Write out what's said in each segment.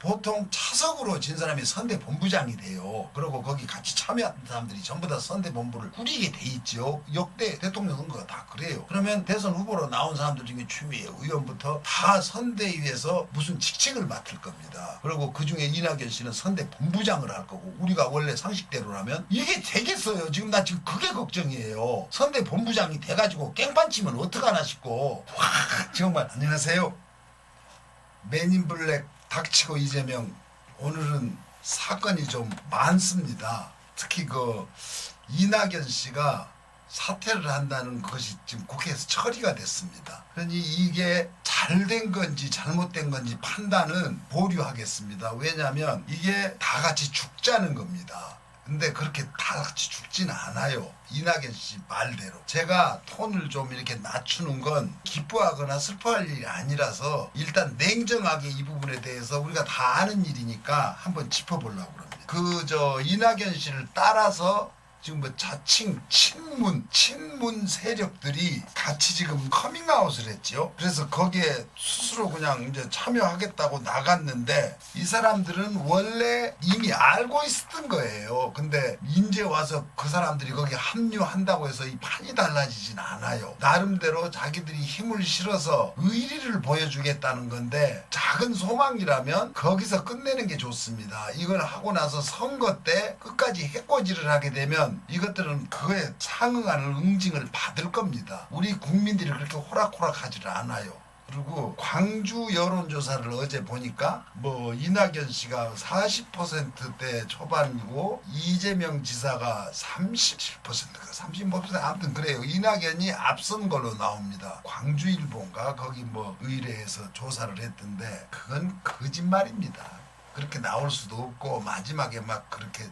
보통 차석으로 진 사람이 선대 본부장이 돼요. 그리고 거기 같이 참여한 사람들이 전부 다 선대 본부를 꾸리게 돼 있죠. 역대 대통령 선거가 다 그래요. 그러면 대선 후보로 나온 사람들 중에 추미애 의원부터 다 선대위에서 무슨 직책을 맡을 겁니다. 그리고 그중에 이낙연 씨는 선대 본부장을 할 거고, 우리가 원래 상식대로라면 이게 되겠어요. 지금 나 지금 그게 걱정이에요. 선대 본부장이 돼가지고 깽판 치면 어떡하나 싶고. 와, 정말. 안녕하세요. 맨인블랙 닥치고 이재명, 오늘은 사건이 좀 많습니다. 특히 이낙연 씨가 사퇴를 한다는 것이 지금 국회에서 처리가 됐습니다. 그러니 이게 잘된 건지 잘못된 건지 판단은 보류하겠습니다. 왜냐하면 이게 다 같이 죽자는 겁니다. 근데 그렇게 다 같이 죽지는 않아요. 이낙연 씨 말대로. 제가 톤을 좀 이렇게 낮추는 건 기뻐하거나 슬퍼할 일이 아니라서 일단 냉정하게 이 부분에 대해서 우리가 다 아는 일이니까 한번 짚어보려고 합니다. 이낙연 씨를 따라서 지금 자칭 친문 세력들이 같이 지금 커밍아웃을 했죠. 그래서 거기에 스스로 그냥 이제 참여하겠다고 나갔는데, 이 사람들은 원래 이미 알고 있었던 거예요. 근데 이제 와서 그 사람들이 거기 합류한다고 해서 이 판이 달라지진 않아요. 나름대로 자기들이 힘을 실어서 의리를 보여주겠다는 건데, 작은 소망이라면 거기서 끝내는 게 좋습니다. 이걸 하고 나서 선거 때 끝까지 해코지를 하게 되면 이것들은 그에 상응하는 응징을 받을 겁니다. 우리 국민들이 그렇게 호락호락하지를 않아요. 그리고 광주 여론조사를 어제 보니까 이낙연 씨가 40%대 초반이고 이재명 지사가 37%가 30% 아무튼 그래요. 이낙연이 앞선 걸로 나옵니다. 광주일보인가 거기 의뢰해서 조사를 했던데 그건 거짓말입니다. 그렇게 나올 수도 없고, 마지막에 막 그렇게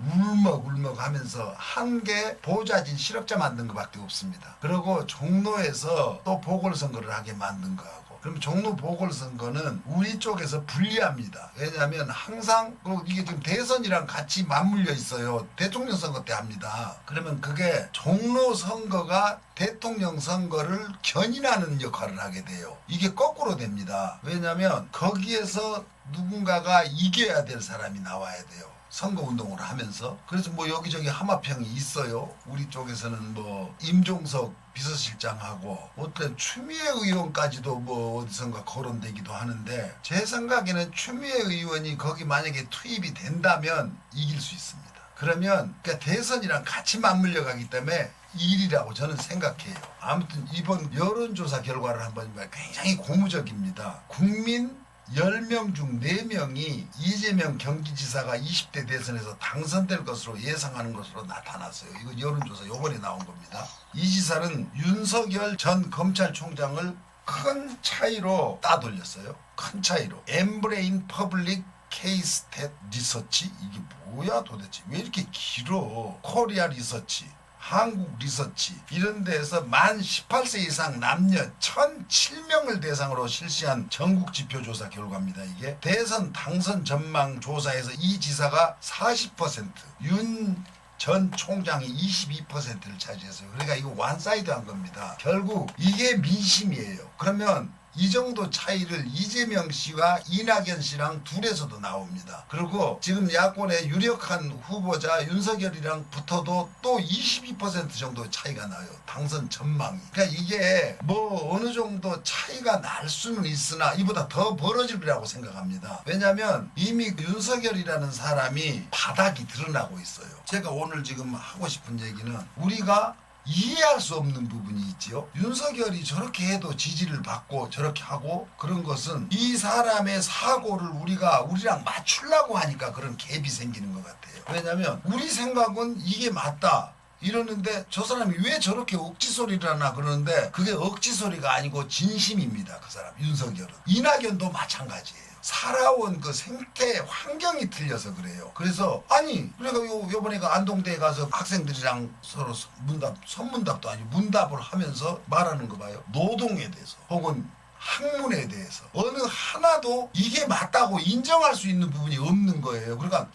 울먹울먹 하면서 한 개 보좌진 실업자 만든 것밖에 없습니다. 그리고 종로에서 또 보궐선거를 하게 만든 거하고, 그럼 종로 보궐선거는 우리 쪽에서 불리합니다. 왜냐하면 항상 이게 지금 대선이랑 같이 맞물려 있어요. 대통령 선거 때 합니다. 그러면 그게 종로 선거가 대통령 선거를 견인하는 역할을 하게 돼요. 이게 거꾸로 됩니다. 왜냐하면 거기에서 누군가가 이겨야 될 사람이 나와야 돼요. 선거운동을 하면서. 그래서 여기저기 하마평이 있어요. 우리 쪽에서는 임종석 비서실장하고 어떤 추미애 의원까지도 어디선가 거론되기도 하는데, 제 생각에는 추미애 의원이 거기 만약에 투입이 된다면 이길 수 있습니다. 그러면 대선이랑 같이 맞물려 가기 때문에 일이라고 저는 생각해요. 아무튼 이번 여론조사 결과를 한번 보면 굉장히 고무적입니다. 국민 10명 중 4명이 이재명 경기지사가 20대 대선에서 당선될 것으로 예상하는 것으로 나타났어요. 이거 여론조사 요번에 나온 겁니다. 이 지사는 윤석열 전 검찰총장을 큰 차이로 따돌렸어요. 큰 차이로. 엠브레인 퍼블릭 케이스 텟 리서치? 이게 뭐야 도대체? 왜 이렇게 길어? 코리아 리서치, 한국 리서치, 이런 데에서 만 18세 이상 남녀 1007명을 대상으로 실시한 전국 지표조사 결과입니다. 이게 대선 당선 전망 조사에서 이 지사가 40%, 윤 전 총장이 22%를 차지했어요. 그러니까 이거 원사이드한 겁니다. 결국 이게 민심이에요. 그러면 이 정도 차이를 이재명 씨와 이낙연 씨랑 둘에서도 나옵니다. 그리고 지금 야권의 유력한 후보자 윤석열이랑 붙어도 또 22% 정도 차이가 나요. 당선 전망이. 그러니까 이게 어느 정도 차이가 날 수는 있으나 이보다 더 벌어질 거라고 생각합니다. 왜냐하면 이미 윤석열이라는 사람이 바닥이 드러나고 있어요. 제가 오늘 지금 하고 싶은 얘기는, 우리가 이해할 수 없는 부분이 있지요. 윤석열이 저렇게 해도 지지를 받고 저렇게 하고, 그런 것은 이 사람의 사고를 우리랑 맞추려고 하니까 그런 갭이 생기는 것 같아요. 왜냐하면 우리 생각은 이게 맞다 이러는데 저 사람이 왜 저렇게 억지 소리를 하나 그러는데, 그게 억지 소리가 아니고 진심입니다. 그 사람 윤석열은. 이낙연도 마찬가지예요. 살아온 그 생태 환경이 틀려서 그래요. 그래서 그러니까 요번에 안동대에 가서 학생들이랑 서로 선문답도 아니고 문답을 하면서 말하는 거 봐요. 노동에 대해서 혹은 학문에 대해서 어느 하나도 이게 맞다고 인정할 수 있는 부분이 없는 거예요. 그러니까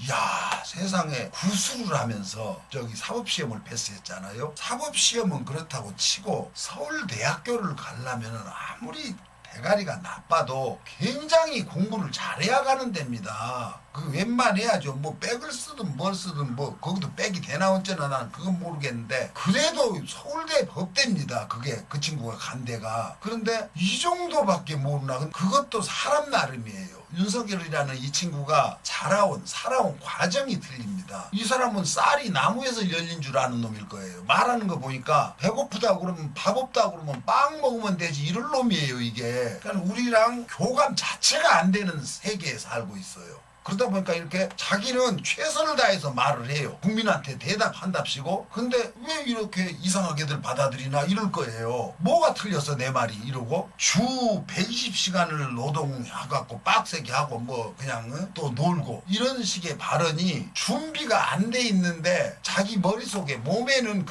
세상에 구술을 하면서 사법시험을 패스했잖아요. 사법시험은 그렇다고 치고 서울대학교를 가려면 아무리 대가리가 나빠도 굉장히 공부를 잘해야 가는 데입니다. 그 웬만해야죠. 뭐 백을 쓰든 뭘 쓰든 뭐 거기도 백이 되나 어쩌나 난 그건 모르겠는데 그래도 서울대 법대입니다. 그게 그 친구가 간 데가. 그런데 이 정도밖에 모르나. 그것도 사람 나름이에요. 윤석열이라는 이 친구가 살아온 과정이 틀립니다. 이 사람은 쌀이 나무에서 열린 줄 아는 놈일 거예요. 말하는 거 보니까 배고프다고 그러면 밥 없다고 그러면 빵 먹으면 되지 이런 놈이에요 이게. 그러니까 우리랑 교감 자체가 안 되는 세계에 살고 있어요. 그러다 보니까 이렇게 자기는 최선을 다해서 말을 해요. 국민한테 대답한답시고. 근데 왜 이렇게 이상하게들 받아들이나 이럴 거예요. 뭐가 틀렸어 내 말이 이러고. 주 120시간을 노동해갖고 빡세게 하고 뭐 그냥 또 놀고 이런 식의 발언이 준비가 안 돼 있는데 자기 머릿속에 몸에는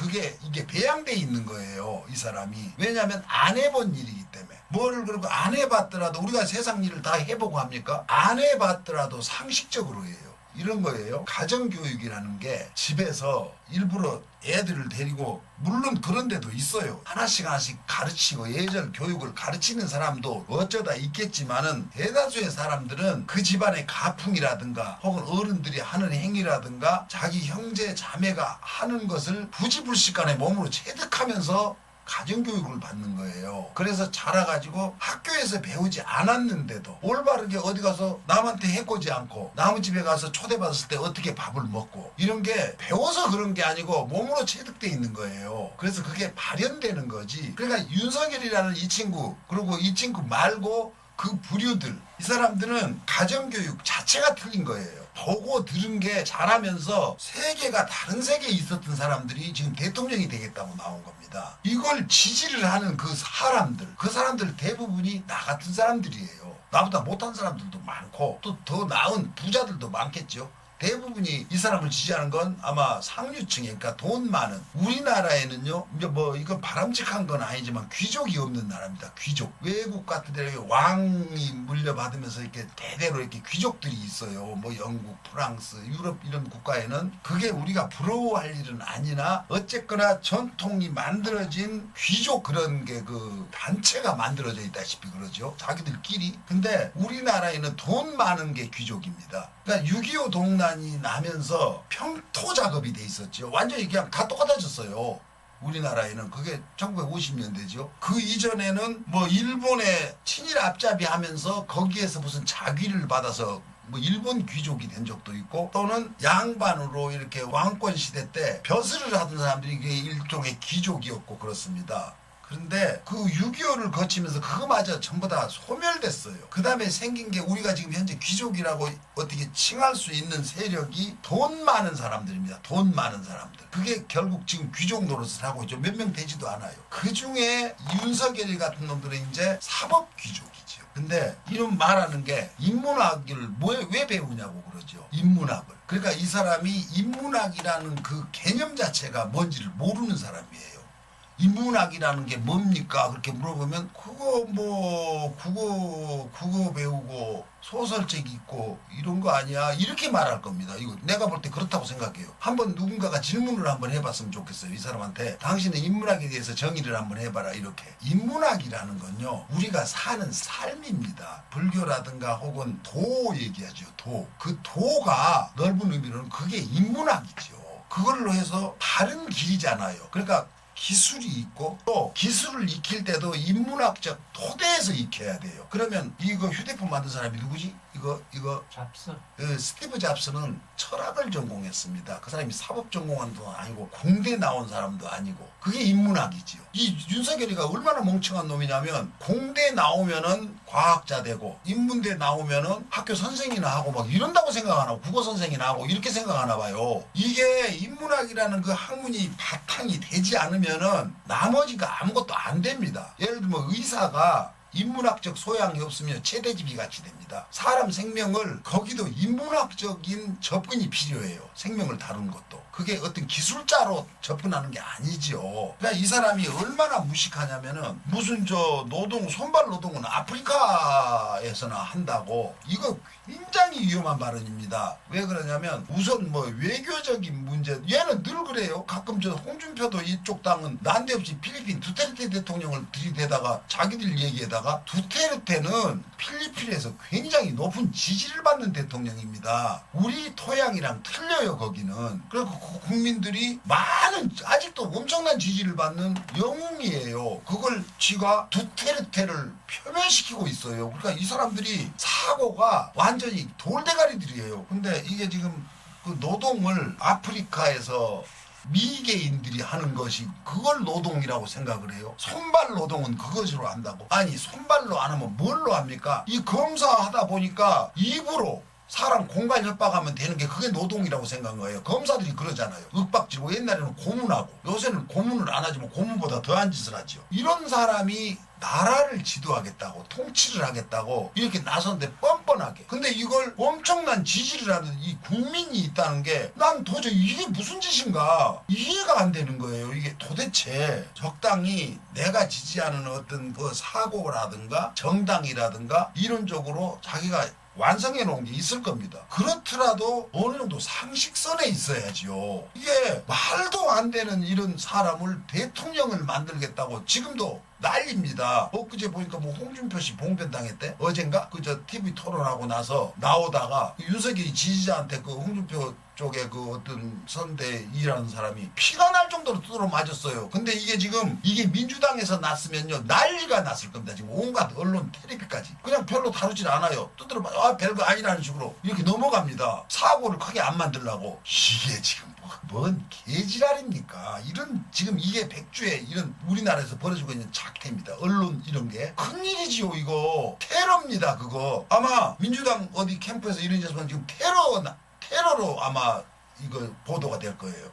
이게 배양돼 있는 거예요. 이 사람이. 왜냐하면 안 해본 일이기 때문에. 뭐를 그러고 안 해봤더라도 우리가 세상 일을 다 해보고 합니까? 안 해봤더라도 상식적으로 해요. 이런 거예요. 가정교육이라는 게 집에서 일부러 애들을 데리고 물론 그런 데도 있어요. 하나씩 가르치고 예절 교육을 가르치는 사람도 어쩌다 있겠지만은 대다수의 사람들은 그 집안의 가풍이라든가 혹은 어른들이 하는 행위라든가 자기 형제 자매가 하는 것을 부지불식간에 몸으로 체득하면서 가정교육을 받는 거예요. 그래서 자라가지고 학교에서 배우지 않았는데도 올바르게 어디 가서 남한테 해코지 않고 남의 집에 가서 초대받았을 때 어떻게 밥을 먹고 이런 게 배워서 그런 게 아니고 몸으로 체득돼 있는 거예요. 그래서 그게 발현되는 거지. 그러니까 윤석열이라는 이 친구 그리고 이 친구 말고 그 부류들 이 사람들은 가정교육 자체가 틀린 거예요. 보고 들은 게 자라면서 세계가 다른 세계에 있었던 사람들이 지금 대통령이 되겠다고 나온 겁니다. 이걸 지지를 하는 그 사람들 대부분이 나 같은 사람들이에요. 나보다 못한 사람들도 많고 또 더 나은 부자들도 많겠죠. 대부분이 이 사람을 지지하는 건 아마 상류층에 그러니까 돈 많은 우리나라에는요 이제 뭐 이건 바람직한 건 아니지만 귀족이 없는 나라입니다. 귀족 외국 같은 데 왕이 물려받으면서 이렇게 대대로 이렇게 귀족들이 있어요. 뭐 영국, 프랑스, 유럽 이런 국가에는 그게 우리가 부러워할 일은 아니나 어쨌거나 전통이 만들어진 귀족 그런 게 그 단체가 만들어져 있다시피 그러죠. 자기들끼리. 근데 우리나라에는 돈 많은 게 귀족입니다. 그러니까 6.25 동란이 나면서 평토 작업이 돼 있었죠. 완전히 그냥 다 똑같아졌어요. 우리나라에는 그게 1950년대죠. 그 이전에는 뭐 일본에 친일 앞잡이 하면서 거기에서 무슨 자귀를 받아서 뭐 일본 귀족이 된 적도 있고 또는 양반으로 이렇게 왕권 시대 때 벼슬을 하던 사람들이 이게 일종의 귀족이었고 그렇습니다. 그런데 그 6.25를 거치면서 그거마저 전부 다 소멸됐어요. 그 다음에 생긴 게 우리가 지금 현재 귀족이라고 어떻게 칭할 수 있는 세력이 돈 많은 사람들입니다. 돈 많은 사람들. 그게 결국 지금 귀족 노릇을 하고 있죠. 몇 명 되지도 않아요. 그 중에 윤석열 같은 놈들은 이제 사법 귀족이죠. 근데 이런 말하는 게 인문학을 왜 배우냐고 그러죠. 인문학을. 그러니까 이 사람이 인문학이라는 그 개념 자체가 뭔지를 모르는 사람이에요. 인문학이라는 게 뭡니까? 그렇게 물어보면 그거 뭐 국어 배우고 소설책 읽고 이런 거 아니야? 이렇게 말할 겁니다. 이거 내가 볼 때 그렇다고 생각해요. 한번 누군가가 질문을 한번 해봤으면 좋겠어요. 이 사람한테 당신은 인문학에 대해서 정의를 한번 해봐라 이렇게. 인문학이라는 건요 우리가 사는 삶입니다. 불교라든가 혹은 도 얘기하죠. 도. 그 도가 넓은 의미로는 그게 인문학이죠. 그걸로 해서 다른 길이잖아요. 그러니까 기술이 있고 또 기술을 익힐 때도 인문학적 토대에서 익혀야 돼요. 그러면 이거 휴대폰 만든 사람이 누구지? 이거 잡스. 스티브 잡스는 철학을 전공했습니다. 그 사람이 사법 전공한 도 아니고 공대 나온 사람도 아니고 그게 인문학이지요. 이 윤석열이가 얼마나 멍청한 놈이냐면 공대 나오면은 과학자 되고 인문대 나오면은 학교 선생이나 하고 막 이런다고 생각하나 봐. 국어 선생이나 하고 이렇게 생각하나 봐요. 이게 인문학이라는 그 학문이 바탕이 되지 않으면은 나머지가 아무것도 안 됩니다. 예를 들면 의사가 인문학적 소양이 없으면 최대집이 같이 됩니다. 사람 생명을 거기도 인문학적인 접근이 필요해요. 생명을 다루는 것도. 그게 어떤 기술자로 접근하는 게 아니죠. 그러니까 이 사람이 얼마나 무식하냐면은 무슨 손발 노동은 아프리카에서나 한다고. 이거 굉장히 위험한 발언입니다. 왜 그러냐면 우선 뭐 외교적인 문제 얘는 늘 그래요. 가끔 홍준표도 이쪽 당은 난데없이 필리핀 두테르테 대통령을 들이대다가 자기들 얘기에다가 거기다가 두테르테는 필리핀에서 굉장히 높은 지지를 받는 대통령입니다. 우리 토양이랑 틀려요 거기는. 그리고 국민들이 많은 아직도 엄청난 지지를 받는 영웅이에요. 그걸 쥐가 두테르테를 표면시키고 있어요. 그러니까 이 사람들이 사고가 완전히 돌대가리들이에요. 근데 이게 지금 그 노동을 아프리카에서 미개인들이 하는 것이 그걸 노동이라고 생각을 해요. 손발 노동은 그것으로 한다고. 아니 손발로 안 하면 뭘로 합니까? 이 검사하다 보니까 입으로 사람 공간 협박하면 되는 게 그게 노동이라고 생각한 거예요. 검사들이 그러잖아요. 윽박지르고 옛날에는 고문하고 요새는 고문을 안 하지만 고문보다 더한 짓을 하죠. 이런 사람이 나라를 지도하겠다고 통치를 하겠다고 이렇게 나섰는데 뻔뻔하게. 근데 이걸 엄청난 지지를 하는 이 국민이 있다는 게 난 도저히 이게 무슨 짓인가 이해가 안 되는 거예요. 이게 도대체 적당히 내가 지지하는 어떤 그 사고라든가 정당이라든가 이론적으로 자기가 완성해 놓은 게 있을 겁니다. 그렇더라도 어느 정도 상식선에 있어야지요. 이게 말도 안 되는 이런 사람을 대통령을 만들겠다고 지금도 난립니다. 엊그제 보니까 뭐 홍준표 씨 봉변당했대? 어젠가? 그저 TV 토론하고 나서 나오다가 윤석열이 지지자한테 그 홍준표 쪽에 그 어떤 선대 일하는 사람이 피가 날 정도로 두드러 맞았어요. 근데 이게 지금 이게 민주당에서 났으면요 난리가 났을 겁니다. 지금 온갖 언론 텔레비까지 그냥 별로 다루질 않아요. 두드러 맞아. 아 별거 아니라는 식으로 이렇게 넘어갑니다. 사고를 크게 안 만들려고. 이게 지금 뭔 개지랄입니까? 이런 지금 이게 백주에 이런 우리나라에서 벌어지고 있는 작태입니다. 언론 이런 게 큰일이지요. 이거 테러입니다. 그거 아마 민주당 어디 캠프에서 이런 짓은 지금 테러로 아마 이거 보도가 될 거예요.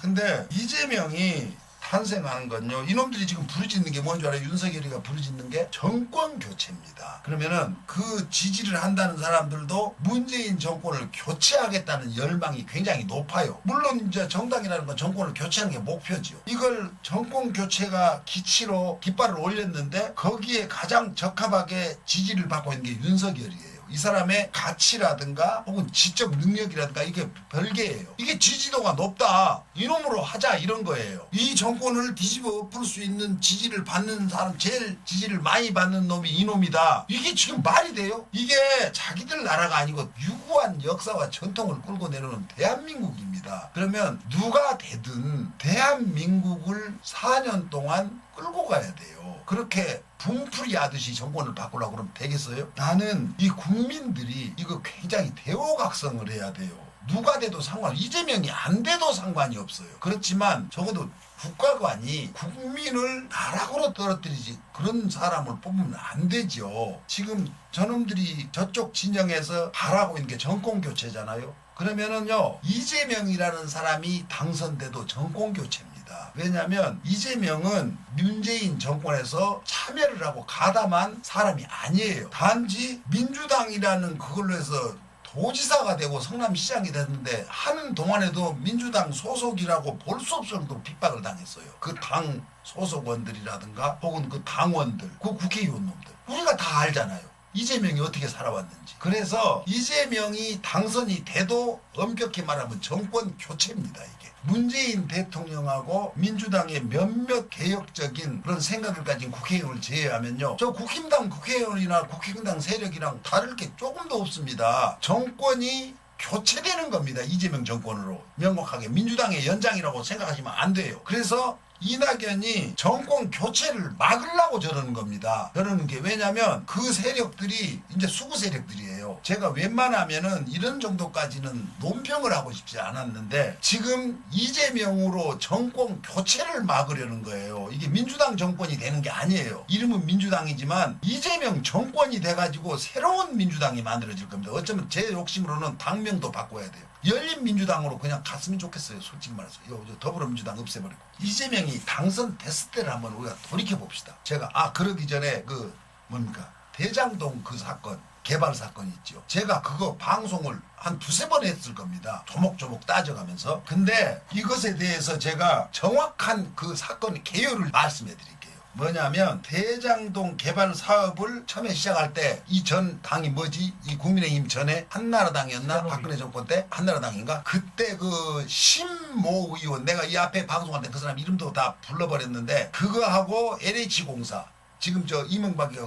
근데 이재명이 탄생하는 건요. 이놈들이 지금 부르짖는 게 뭔지 알아요? 윤석열이가 부르짖는 게 정권 교체입니다. 그러면은 그 지지를 한다는 사람들도 문재인 정권을 교체하겠다는 열망이 굉장히 높아요. 물론 이제 정당이라는 건 정권을 교체하는 게 목표지요. 이걸 정권 교체가 기치로 깃발을 올렸는데 거기에 가장 적합하게 지지를 받고 있는 게 윤석열이에요. 이 사람의 가치라든가 혹은 지적 능력이라든가 이게 별개예요. 이게 지지도가 높다. 이놈으로 하자 이런 거예요. 이 정권을 뒤집어 엎을 수 있는 지지를 받는 사람 제일 지지를 많이 받는 놈이 이놈이다. 이게 지금 말이 돼요? 이게 자기들 나라가 아니고 유구한 역사와 전통을 끌고 내려오는 대한민국입니다. 그러면 누가 되든 대한민국을 4년 동안 끌고 가야 돼요. 그렇게 분풀이 하듯이 정권을 바꾸려고 그러면 되겠어요? 나는 이 국민들이 이거 굉장히 대오각성을 해야 돼요. 누가 돼도 이재명이 안 돼도 상관이 없어요. 그렇지만 적어도 국가관이 국민을 나락으로 떨어뜨리지 그런 사람을 뽑으면 안 되죠. 지금 저놈들이 저쪽 진영에서 바라고 있는 게 정권교체잖아요. 그러면은요 이재명이라는 사람이 당선돼도 정권교체입니다. 왜냐하면 이재명은 문재인 정권에서 참여를 하고 가담한 사람이 아니에요. 단지 민주당이라는 그걸로 해서 도지사가 되고 성남시장이 됐는데 하는 동안에도 민주당 소속이라고 볼 수 없을 정도로 핍박을 당했어요. 그 당 소속원들이라든가 혹은 그 당원들, 그 국회의원 놈들 우리가 다 알잖아요. 이재명이 어떻게 살아왔는지. 그래서 이재명이 당선이 돼도 엄격히 말하면 정권 교체입니다. 이게 문재인 대통령하고 민주당의 몇몇 개혁적인 그런 생각을 가진 국회의원을 제외하면요 저 국힘당 국회의원이나 국힘당 세력이랑 다를 게 조금도 없습니다. 정권이 교체되는 겁니다. 이재명 정권으로 명확하게 민주당의 연장이라고 생각하시면 안 돼요. 그래서 이낙연이 정권 교체를 막으려고 저러는 겁니다. 저러는 게 왜냐면 그 세력들이 이제 수구 세력들이에요. 제가 웬만하면은 이런 정도까지는 논평을 하고 싶지 않았는데 지금 이재명으로 정권 교체를 막으려는 거예요. 이게 민주당 정권이 되는 게 아니에요. 이름은 민주당이지만 이재명 정권이 돼가지고 새로운 민주당이 만들어질 겁니다. 어쩌면 제 욕심으로는 당명도 바꿔야 돼요. 열린민주당으로 그냥 갔으면 좋겠어요. 솔직히 말해서 더불어민주당 없애버리고 이재명이 당선됐을 때를 한번 우리가 돌이켜봅시다. 제가 그러기 전에 그 뭡니까 대장동 그 사건 개발 사건 있죠. 제가 그거 방송을 한 두세 번 했을 겁니다. 조목조목 따져가면서. 근데 이것에 대해서 제가 정확한 그 사건 개요를 말씀해 드릴게요. 뭐냐면 대장동 개발 사업을 처음에 시작할 때 이 전 당이 뭐지? 이 국민의힘 전에 한나라당이었나? 박근혜 정권 때 한나라당인가? 그때 그 신모 의원 내가 이 앞에 방송할 때 그 사람 이름도 다 불러버렸는데 그거하고 LH공사 지금 저 이명박이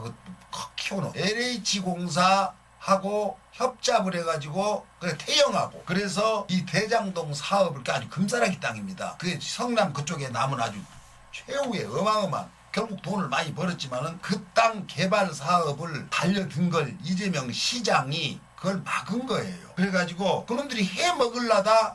키워놓은 LH공사하고 협잡을 해가지고 그래 태영하고 그래서 이 대장동 사업을 아주 금싸라기 땅입니다. 그게 성남 그쪽에 남은 아주 최후의 어마어마한 결국 돈을 많이 벌었지만은 그 땅 개발 사업을 달려든 걸 이재명 시장이 그걸 막은 거예요. 그래가지고 그놈들이 해먹을라다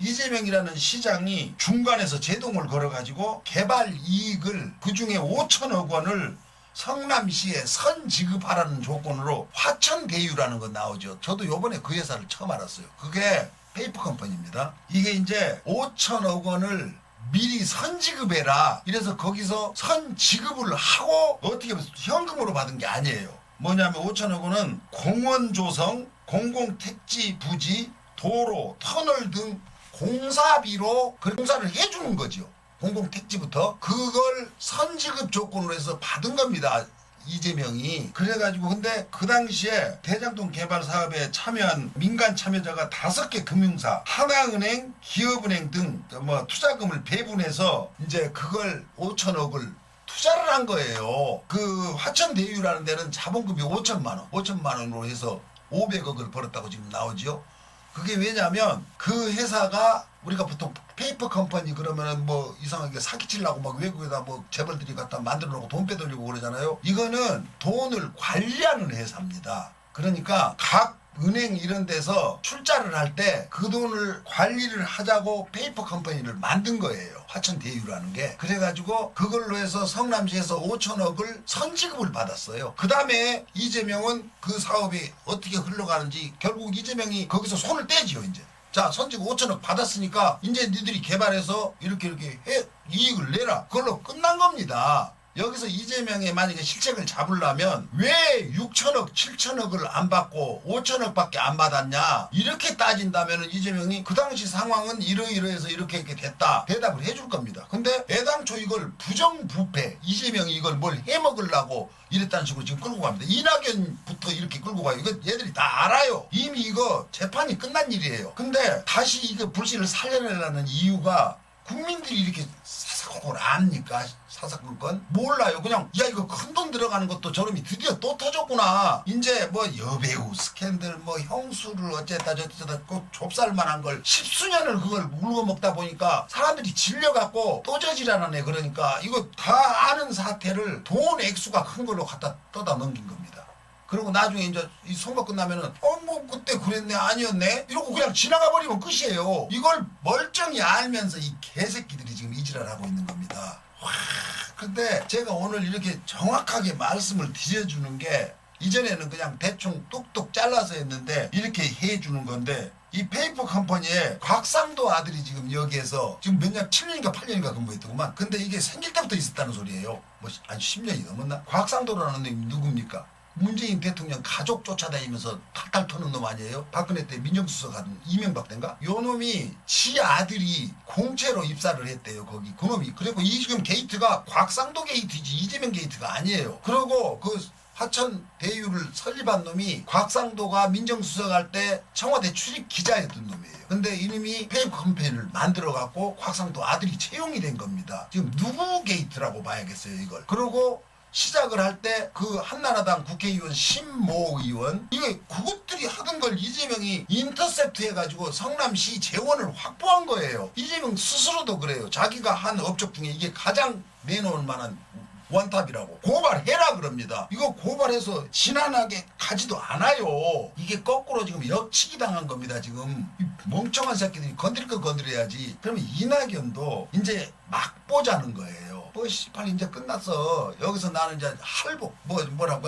이재명이라는 시장이 중간에서 제동을 걸어가지고 개발 이익을 그중에 5천억 원을 성남시에 선 지급하라는 조건으로 화천대유라는 거 나오죠. 저도 요번에 그 회사를 처음 알았어요. 그게 페이퍼 컴퍼니입니다. 이게 이제 5천억 원을 미리 선지급해라. 이래서 거기서 선지급을 하고 어떻게 보면 현금으로 받은 게 아니에요. 뭐냐면 5천억 원은 공원 조성, 공공택지 부지, 도로, 터널 등 공사비로 그 공사를 해주는 거죠. 공공택지부터 그걸 선지급 조건으로 해서 받은 겁니다. 이재명이. 그래가지고 근데 그 당시에 대장동 개발 사업에 참여한 민간 참여자가 5개 금융사, 하나은행, 기업은행 등 뭐 투자금을 배분해서 이제 그걸 5천억을 투자를 한 거예요. 그 화천대유라는 데는 자본금이 5천만 원으로 해서 500억을 벌었다고 지금 나오지요. 그게 왜냐면 그 회사가 우리가 보통 페이퍼 컴퍼니 그러면은 뭐 이상하게 사기치려고 막 외국에다 뭐 재벌들이 갖다 만들어 놓고 돈 빼돌리고 그러잖아요. 이거는 돈을 관리하는 회사입니다. 그러니까 각 은행 이런 데서 출자를 할 때 그 돈을 관리를 하자고 페이퍼 컴퍼니를 만든 거예요. 화천대유라는 게. 그래가지고 그걸로 해서 성남시에서 5천억을 선지급을 받았어요. 그 다음에 이재명은 그 사업이 어떻게 흘러가는지 결국 이재명이 거기서 손을 떼지요 이제. 자, 선지급 5천억 받았으니까 이제 니들이 개발해서 이렇게 해 이익을 내라. 그걸로 끝난 겁니다. 여기서 이재명의 만약에 실책을 잡으려면 왜 6천억, 7천억을 안 받고 5천억밖에 안 받았냐? 이렇게 따진다면 이재명이 그 당시 상황은 이러이러해서 이렇게 됐다. 대답을 해줄 겁니다. 근데 애당초 이걸 부정부패, 이재명이 이걸 뭘 해먹으려고 이랬다는 식으로 지금 끌고 갑니다. 이낙연부터 이렇게 끌고 가요. 이거 얘들이 다 알아요. 이미 이거 재판이 끝난 일이에요. 근데 다시 이거 불씨를 살려내려는 이유가 국민들이 이렇게 사사건건 압니까? 사사건건? 몰라요. 그냥 야 이거 큰돈 들어가는 것도 저놈이 드디어 또 터졌구나. 이제 뭐 여배우 스캔들 뭐 형수를 어쨌다 저쨌다 그 좁쌀만한 걸 10수년을 그걸 물고 먹다 보니까 사람들이 질려갖고 또 저지라네. 그러니까 이거 다 아는 사태를 돈 액수가 큰 걸로 갖다 떠다 넘긴 겁니다. 그리고 나중에 이제 이 선거 끝나면은 뭐 그때 그랬네 아니었네 이러고 그냥 지나가 버리면 끝이에요. 이걸 멀쩡히 알면서 이 개새끼들이 지금 이지랄하고 있는 겁니다. 와, 근데 제가 오늘 이렇게 정확하게 말씀을 드려주는 게 이전에는 그냥 대충 뚝뚝 잘라서 했는데 이렇게 해주는 건데 이 페이퍼 컴퍼니에 곽상도 아들이 지금 여기에서 지금 몇 년 7년인가 8년인가 근무했더구만. 근데 이게 생길 때부터 있었다는 소리예요. 뭐 한 10년이 넘었나? 곽상도라는 놈이 누굽니까? 문재인 대통령 가족 쫓아다니면서 탈탈 터는 놈 아니에요? 박근혜 때 민정수석 하던 이명박 때인가? 요 놈이 지 아들이 공채로 입사를 했대요 거기. 그 놈이. 그리고 이 지금 게이트가 곽상도 게이트지 이재명 게이트가 아니에요. 그리고 그 화천대유를 설립한 놈이 곽상도가 민정수석 할 때 청와대 출입 기자였던 놈이에요. 근데 이놈이 페이퍼 컴퍼니를 만들어갖고 곽상도 아들이 채용이 된 겁니다. 지금 누구 게이트라고 봐야겠어요 이걸. 그리고 시작을 할 때 그 한나라당 국회의원 신모 의원 이게 그것들이 하던 걸 이재명이 인터셉트 해가지고 성남시 재원을 확보한 거예요. 이재명 스스로도 그래요. 자기가 한 업적 중에 이게 가장 내놓을 만한 원탑이라고 고발해라 그럽니다. 이거 고발해서 지난하게 가지도 않아요. 이게 거꾸로 지금 역치기 당한 겁니다. 지금 이 멍청한 새끼들이 건드릴 거 건드려야지. 그러면 이낙연도 이제 막 보자는 거예요. 뭐 씨발 이제 끝났어. 여기서 나는 이제 할복 뭐라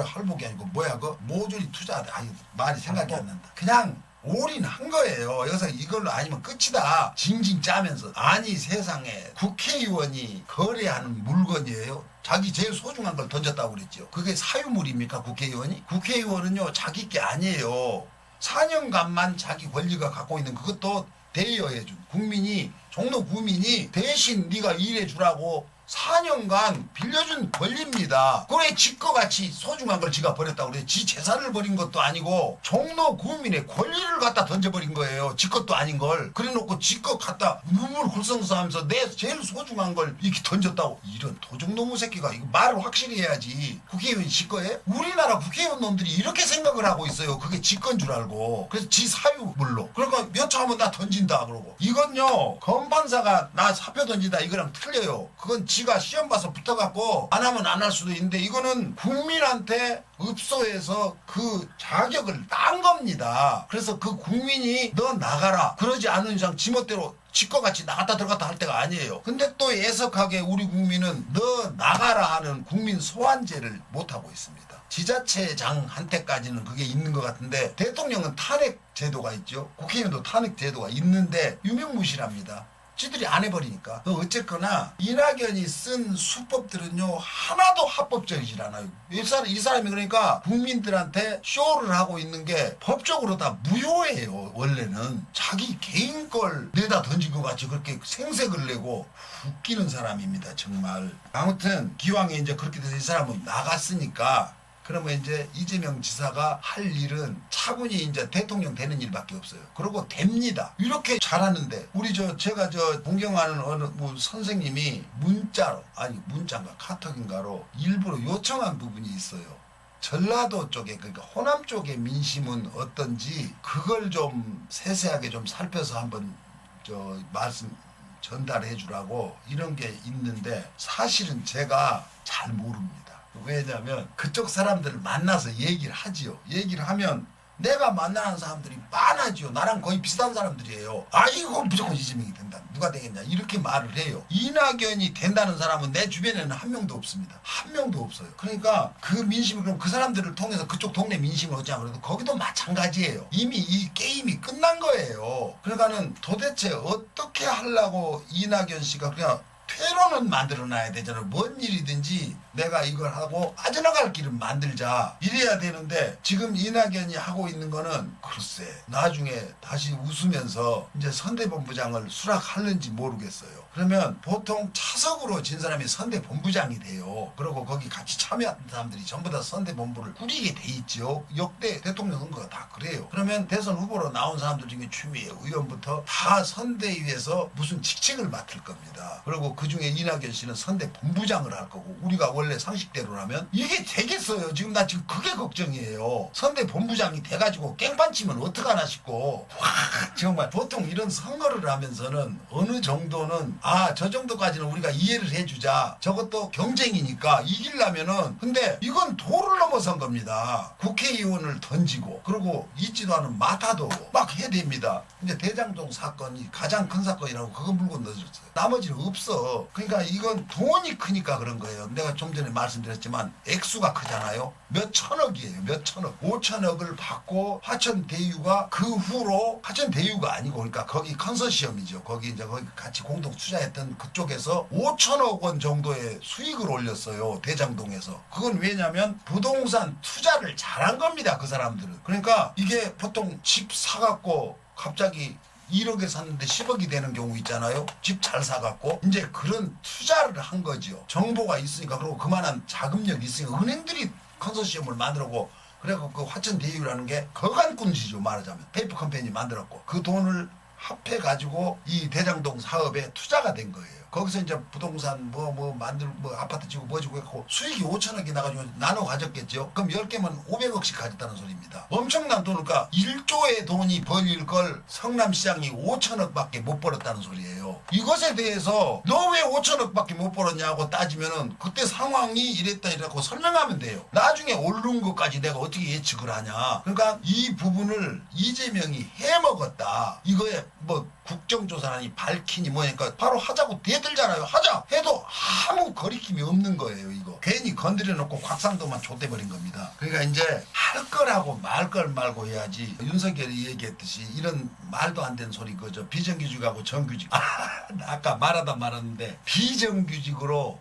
할복이 아니고 뭐야 그 모조리 투자하다. 아니 말이 생각이 안 난다. 그냥 올인한 거예요. 여기서 이걸로 아니면 끝이다. 징징 짜면서. 아니 세상에 국회의원이 거래하는 물건이에요. 자기 제일 소중한 걸 던졌다고 그랬죠. 그게 사유물입니까 국회의원이? 국회의원은요 자기 게 아니에요. 4년간만 자기 권리가 갖고 있는 그것도 대여해준 국민이 종로 구민이 대신 네가 일해주라고 4년간 빌려준 권리입니다. 그래 지거 같이 소중한 걸 지가 버렸다고 그래. 지 재산을 버린 것도 아니고 종로 구민의 권리를 갖다 던져버린 거예요. 지 것도 아닌 걸. 그래놓고 지 것 갖다 눈물 굴성서하면서 내 제일 소중한 걸 이렇게 던졌다고. 이런 도적놈의 새끼가 이거 말을 확실히 해야지. 국회의원이 지 거예요? 우리나라 국회의원 놈들이 이렇게 생각을 하고 있어요. 그게 지 건 줄 알고. 그래서 지 사유물로. 그러니까 몇 차 하면 나 던진다 그러고. 이건요 검판사가 나 사표 던진다 이거랑 틀려요. 그건 지가 시험 봐서 붙어갖고 안 하면 안 할 수도 있는데 이거는 국민한테 읍소해서 그 자격을 딴 겁니다. 그래서 그 국민이 너 나가라 그러지 않은 이상 지멋대로 지껏 같이 나갔다 들어갔다 할 때가 아니에요. 근데 또 애석하게 우리 국민은 너 나가라 하는 국민 소환제를 못하고 있습니다. 지자체장한테까지는 그게 있는 것 같은데 대통령은 탄핵 제도가 있죠. 국회의원도 탄핵 제도가 있는데 유명무실합니다. 지들이 안 해버리니까. 어쨌거나 이낙연이 쓴 수법들은요 하나도 합법적이질 않아요. 이 사람이 그러니까 국민들한테 쇼를 하고 있는 게 법적으로 다 무효예요. 원래는 자기 개인 걸 내다 던진 것 같이 그렇게 생색을 내고 웃기는 사람입니다. 정말. 아무튼 기왕에 이제 그렇게 돼서 이 사람은 나갔으니까 그러면 이제 이재명 지사가 할 일은 차분히 이제 대통령 되는 일밖에 없어요. 그리고 됩니다. 이렇게 잘하는데 우리 제가 존경하는 어느 선생님이 문자로 아니 문자인가 카톡인가로 일부러 요청한 부분이 있어요. 전라도 쪽에 그러니까 호남 쪽의 민심은 어떤지 그걸 좀 세세하게 좀 살펴서 한번 말씀 전달해 주라고 이런 게 있는데 사실은 제가 잘 모릅니다. 왜냐면 그쪽 사람들을 만나서 얘기를 하지요. 얘기를 하면 내가 만나는 사람들이 많아지요. 나랑 거의 비슷한 사람들이에요. 이거 무조건 이재명이 된다. 누가 되겠냐 이렇게 말을 해요. 이낙연이 된다는 사람은 내 주변에는 한 명도 없습니다. 한 명도 없어요. 그러니까 그 민심을 그럼 그 사람들을 통해서 그쪽 동네 민심을 얻자 그래도 거기도 마찬가지예요. 이미 이 게임이 끝난 거예요. 그러니까는 도대체 어떻게 하려고 이낙연 씨가 그냥 퇴로는 만들어놔야 되잖아요. 뭔 일이든지 내가 이걸 하고 빠져나갈 길을 만들자 이래야 되는데 지금 이낙연이 하고 있는 거는 글쎄 나중에 다시 웃으면서 이제 선대본부장을 수락하는지 모르겠어요. 그러면 보통 차석으로 진 사람이 선대본부장이 돼요. 그리고 거기 같이 참여한 사람들이 전부 다 선대본부를 꾸리게 돼 있죠. 역대 대통령 선거가 다 그래요. 그러면 대선 후보로 나온 사람들 중에 추미애 의원부터 다 선대위에서 무슨 직책을 맡을 겁니다. 그리고 그중에 이낙연 씨는 선대본부장을 할 거고 우리가 원래 상식대로라면 이게 되겠어요. 지금 나 지금 그게 걱정이에요. 선대본부장이 돼가지고 깽판 치면 어떡하나 싶고 와 정말 보통 이런 선거를 하면서는 어느 정도는 저 정도까지는 우리가 이해를 해주자. 저것도 경쟁이니까 이기려면은 근데 이건 도를 넘어선 겁니다. 국회의원을 던지고 그리고 있지도 않은 마타도 막 해댑니다. 이제 대장동 사건이 가장 큰 사건이라고 그거 물고 넣어줬어요. 나머지는 없어. 그러니까 이건 돈이 크니까 그런 거예요. 내가 좀 전에 말씀드렸지만 액수가 크잖아요. 몇 천억이에요. 몇 천억. 5천억을 받고 화천대유가 그 후로 화천대유가 아니고 그러니까 거기 컨소시엄이죠. 거기 이제 거기 같이 공동 투자했던 그쪽에서 5천억 원 정도의 수익을 올렸어요. 대장동에서. 그건 왜냐면 부동산 투자를 잘한 겁니다. 그 사람들은. 그러니까 이게 보통 집 사갖고 갑자기 1억에 샀는데 10억이 되는 경우 있잖아요. 집 잘 사갖고 이제 그런 투자를 한 거죠. 정보가 있으니까 그리고 그만한 자금력이 있으니까 은행들이 컨소시엄을 만들었고 그래서 그 화천대유라는 게 거간꾼지죠. 말하자면 페이퍼 컴퍼니 만들었고 그 돈을 합해가지고 이 대장동 사업에 투자가 된 거예요. 거기서 이제 부동산 아파트 지고 뭐 지고 했고 수익이 5천억이 나가지고 나눠 가졌겠죠. 그럼 10개면 500억씩 가졌다는 소리입니다. 엄청난 돈을 그러니까 1조의 돈이 벌릴 걸 성남시장이 5천억밖에 못 벌었다는 소리예요. 이것에 대해서 너 왜 5천억밖에 못 벌었냐고 따지면은 그때 상황이 이랬다 이랬고 설명하면 돼요. 나중에 오른 것까지 내가 어떻게 예측을 하냐. 그러니까 이 부분을 이재명이 해먹었다. 이거에 국정조사라니 밝히니 뭐니까 바로 하자고 대들잖아요. 하자 해도 아무 거리낌이 없는 거예요. 이거 괜히 건드려 놓고 곽상도만 좆대버린 겁니다. 그러니까 이제 할 거라고 말 걸 말고 해야지. 윤석열이 얘기했듯이 이런 말도 안 되는 소리 그저 비정규직하고 정규직 아까 말하다 말았는데 비정규직하고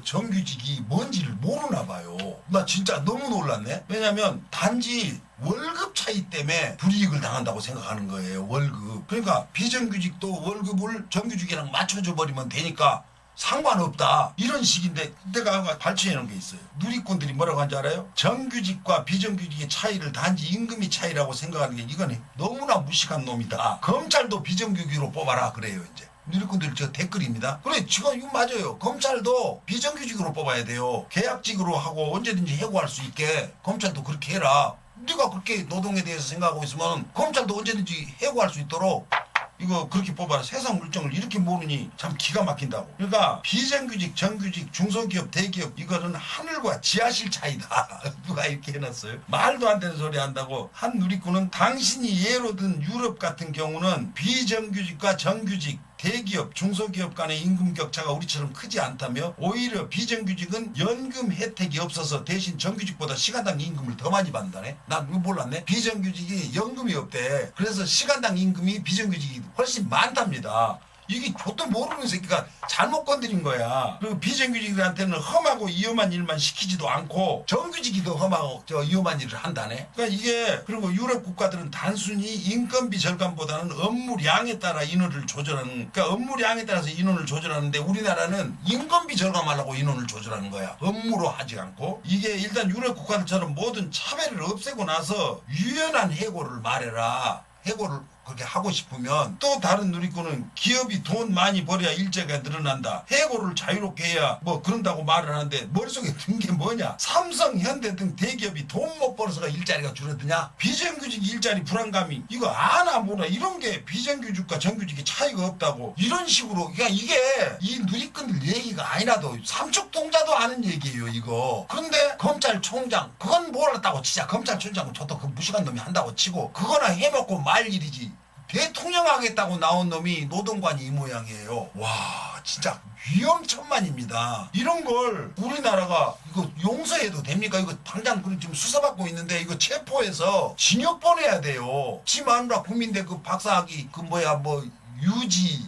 정규직이 뭔지를 모르나 봐요. 나 진짜 너무 놀랐네. 왜냐면 단지 월급 차이 때문에 불이익을 당한다고 생각하는 거예요. 월급. 그러니까 비정규직도 월급을 정규직이랑 맞춰줘 버리면 되니까 상관없다 이런 식인데 내가 발췌해 놓은 게 있어요. 누리꾼들이 뭐라고 하는지 알아요? 정규직과 비정규직의 차이를 단지 임금이 차이라고 생각하는 게 이건 너무나 무식한 놈이다. 검찰도 비정규직으로 뽑아라 그래요. 이제 누리꾼들 저 댓글입니다. 그래 지금 이거 맞아요. 검찰도 비정규직으로 뽑아야 돼요. 계약직으로 하고 언제든지 해고할 수 있게 검찰도 그렇게 해라. 네가 그렇게 노동에 대해서 생각하고 있으면 검찰도 언제든지 해고할 수 있도록 이거 그렇게 뽑아라. 세상 물정을 이렇게 모르니 참 기가 막힌다고. 그러니까 비정규직, 정규직, 중소기업, 대기업 이거는 하늘과 지하실 차이다. 누가 이렇게 해놨어요. 말도 안 되는 소리 한다고. 한 누리꾼은 당신이 예로 든 유럽 같은 경우는 비정규직과 정규직 대기업, 중소기업 간의 임금 격차가 우리처럼 크지 않다며 오히려 비정규직은 연금 혜택이 없어서 대신 정규직보다 시간당 임금을 더 많이 받는다네. 난 이거 몰랐네. 비정규직이 연금이 없대. 그래서 시간당 임금이 비정규직이 훨씬 많답니다. 이게 저도 모르는 새끼가 잘못 건드린 거야. 그리고 비정규직들한테는 험하고 위험한 일만 시키지도 않고 정규직이 더 험하고 위험한 일을 한다네. 그러니까 이게 그리고 유럽 국가들은 단순히 인건비 절감보다는 업무량에 따라 인원을 조절하는 그러니까 업무량에 따라서 인원을 조절하는데 우리나라는 인건비 절감하려고 인원을 조절하는 거야. 업무로 하지 않고 이게 일단 유럽 국가들처럼 모든 차별을 없애고 나서 유연한 해고를 말해라. 해고를 그렇게 하고 싶으면 또 다른 누리꾼은 기업이 돈 많이 벌어야 일자리가 늘어난다. 해고를 자유롭게 해야 뭐 그런다고 말을 하는데 머릿속에 든 게 뭐냐. 삼성, 현대 등 대기업이 돈 못 벌어서가 일자리가 줄어드냐. 비정규직 일자리 불안감이 이거 아나 뭐나 이런 게 비정규직과 정규직이 차이가 없다고 이런 식으로 그러니까 이게 이 누리꾼들 얘기가 아니라도 삼척동자도 아는 얘기예요 이거. 그런데 검찰총장 그건 몰랐다고 진짜 검찰총장은 저도 그 무식한 놈이 한다고 치고 그거나 해먹고 말 일이지. 대통령 하겠다고 나온 놈이 노동관이 이 모양이에요. 와 진짜 위험천만입니다. 이런 걸 우리나라가 이거 용서해도 됩니까? 이거 당장 지금 수사받고 있는데 이거 체포해서 징역 보내야 돼요. 지 마누라 국민대 그 박사학위 그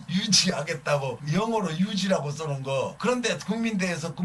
유지하겠다고 영어로 유지라고 써놓은 거. 그런데 국민대에서 그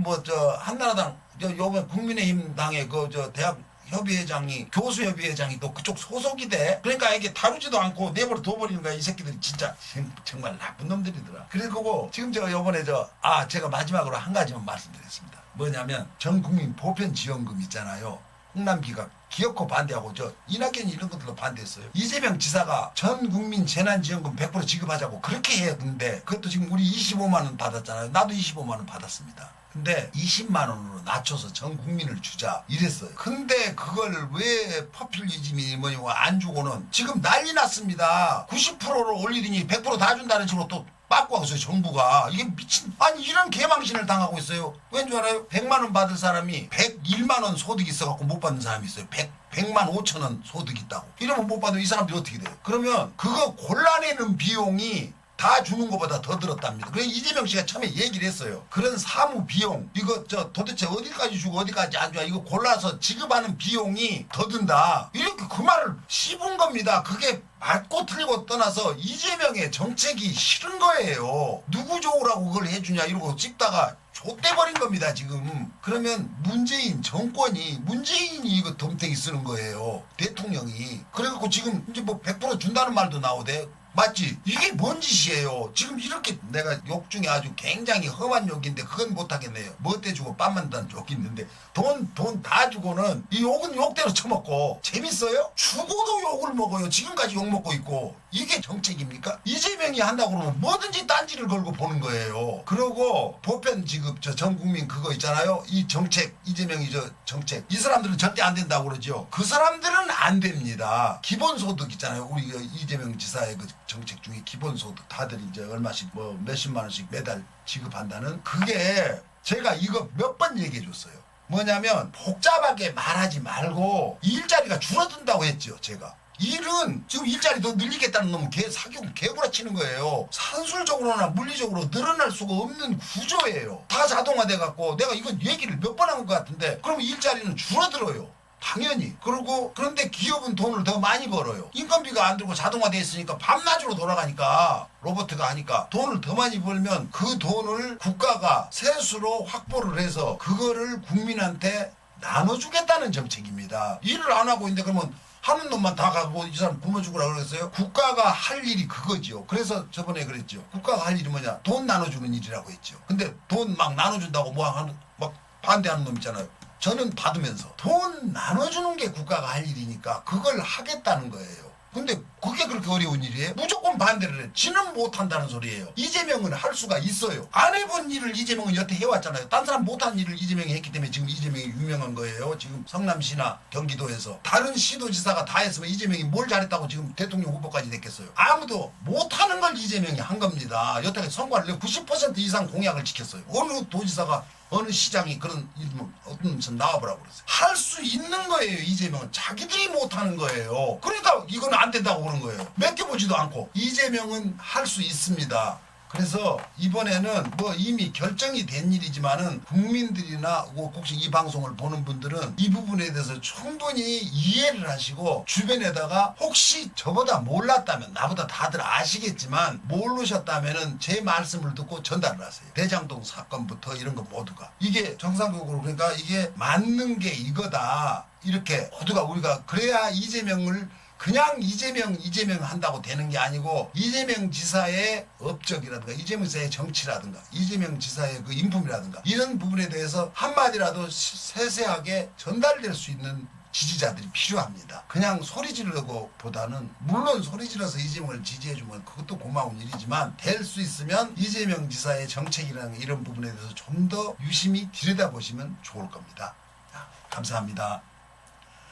한나라당 요번 국민의힘 당의 대학 협의회장이 교수협의회장이 또 그쪽 소속이 돼. 그러니까 이게 다루지도 않고 내버려 둬버리는 거야. 이 새끼들이 진짜 정말 나쁜 놈들이더라. 그리고 지금 요번에 제가 마지막으로 한 가지만 말씀드리겠습니다. 뭐냐면 전 국민 보편 지원금 있잖아요. 홍남기가 기어코 반대하고 이낙연이 이런 것들도 반대했어요. 이재명 지사가 전 국민 재난지원금 100% 지급하자고 그렇게 해야 되는데 그것도 지금 우리 25만 원 받았잖아요. 나도 25만 원 받았습니다. 근데 20만 원으로 낮춰서 전 국민을 주자 이랬어요. 근데 그걸 왜 포퓰리즘이 안 주고는 지금 난리 났습니다. 90%를 올리더니 100% 다 준다는 식으로 또 빠꾸 하고 있어요. 정부가. 이게 미친 아니 이런 개망신을 당하고 있어요. 왠 줄 알아요? 100만 원 받을 사람이 101만 원 소득 있어갖고 못 받는 사람이 있어요. 100만 5천 원 소득 있다고. 이러면 못 받으면 이 사람들이 어떻게 돼요? 그러면 그거 골라내는 비용이 다 주는 것보다 더 들었답니다. 그래서 이재명 씨가 처음에 얘기를 했어요. 그런 사무 비용 이거 도대체 어디까지 주고 어디까지 안 줘? 이거 골라서 지급하는 비용이 더 든다. 이렇게 그 말을 씹은 겁니다. 그게 맞고 틀리고 떠나서 이재명의 정책이 싫은 거예요. 누구 좋으라고 그걸 해주냐 이러고 찍다가 좆대버린 겁니다 지금. 그러면 문재인 정권이 문재인이 이거 덤탱이 쓰는 거예요. 대통령이. 그래갖고 지금 이제 100% 준다는 말도 나오대. 맞지? 이게 뭔 짓이에요? 지금 이렇게 내가 욕 중에 아주 굉장히 험한 욕인데 그건 못하겠네요. 뭐 때 주고 빰 만다는 욕이 있는데 돈 다 주고는 이 욕은 욕대로 처먹고 재밌어요? 죽어도 욕을 먹어요. 지금까지 욕 먹고 있고 이게 정책입니까? 이재명이 한다고 그러면 뭐든지 딴지를 걸고 보는 거예요. 그러고 보편 지급 전 국민 그거 있잖아요. 이 정책 이재명이 정책 이 사람들은 절대 안 된다고 그러죠. 그 사람들은 안 됩니다. 기본소득 있잖아요. 우리 이재명 지사의 그 정책 중에 기본소득 다들 이제 얼마씩 몇십만 원씩 매달 지급한다는 그게 제가 이거 몇 번 얘기해 줬어요. 뭐냐면 복잡하게 말하지 말고 일자리가 줄어든다고 했죠. 제가. 일은 지금 일자리 더 늘리겠다는 놈은 사기고 개구라치는 거예요. 산술적으로나 물리적으로 늘어날 수가 없는 구조예요. 다 자동화돼 갖고 내가 이거 얘기를 몇 번 한 것 같은데 그러면 일자리는 줄어들어요. 당연히. 그런데 기업은 돈을 더 많이 벌어요. 인건비가 안 들고 자동화돼 있으니까 밤낮으로 돌아가니까 로봇가 하니까 돈을 더 많이 벌면 그 돈을 국가가 세수로 확보를 해서 그거를 국민한테 나눠주겠다는 정책입니다. 일을 안 하고 있는데 그러면 하는 놈만 다 가고 이 사람 굶어 죽으라 그랬어요? 국가가 할 일이 그거지요. 그래서 저번에 그랬죠. 국가가 할 일이 뭐냐? 돈 나눠주는 일이라고 했죠. 근데 돈 막 나눠준다고 막 반대하는 놈 있잖아요. 저는 받으면서 돈 나눠주는 게 국가가 할 일이니까 그걸 하겠다는 거예요. 근데 그게 그렇게 어려운 일이에요? 무조건 반대를 해. 지는 못한다는 소리예요. 이재명은 할 수가 있어요. 안 해본 일을 이재명은 여태 해왔잖아요. 딴 사람 못한 일을 이재명이 했기 때문에 지금 이재명이 유명한 거예요. 지금 성남시나 경기도에서 다른 시도지사가 다 했으면 이재명이 뭘 잘했다고 지금 대통령 후보까지 됐겠어요. 아무도 못하는 걸 이재명이 한 겁니다. 여태까지 성과를 90% 이상 공약을 지켰어요. 어느 도지사가 어느 시장이 그런 일은 어떤 좀 나와보라고 그랬어요. 할 수 있는 거예요. 이재명은 자기들이 못하는 거예요. 그러니까 이건 안 된다고 그런 거예요. 맡겨보지도 않고. 이재명은 할 수 있습니다. 그래서 이번에는 뭐 이미 결정이 된 일이지만은 국민들이나 혹시 이 방송을 보는 분들은 이 부분에 대해서 충분히 이해를 하시고 주변에다가 혹시 저보다 몰랐다면 나보다 다들 아시겠지만 모르셨다면은 제 말씀을 듣고 전달을 하세요. 대장동 사건부터 이런 거 모두가 이게 정상적으로 그러니까 이게 맞는 게 이거다 이렇게 모두가 우리가 그래야 이재명을 그냥 이재명 한다고 되는 게 아니고 이재명 지사의 업적이라든가 이재명 지사의 정치라든가 이재명 지사의 그 인품이라든가 이런 부분에 대해서 한마디라도 세세하게 전달될 수 있는 지지자들이 필요합니다. 그냥 소리 지르고 보다는 물론 소리 질러서 이재명을 지지해주면 그것도 고마운 일이지만 될 수 있으면 이재명 지사의 정책이라는 이런 부분에 대해서 좀 더 유심히 들여다보시면 좋을 겁니다. 감사합니다.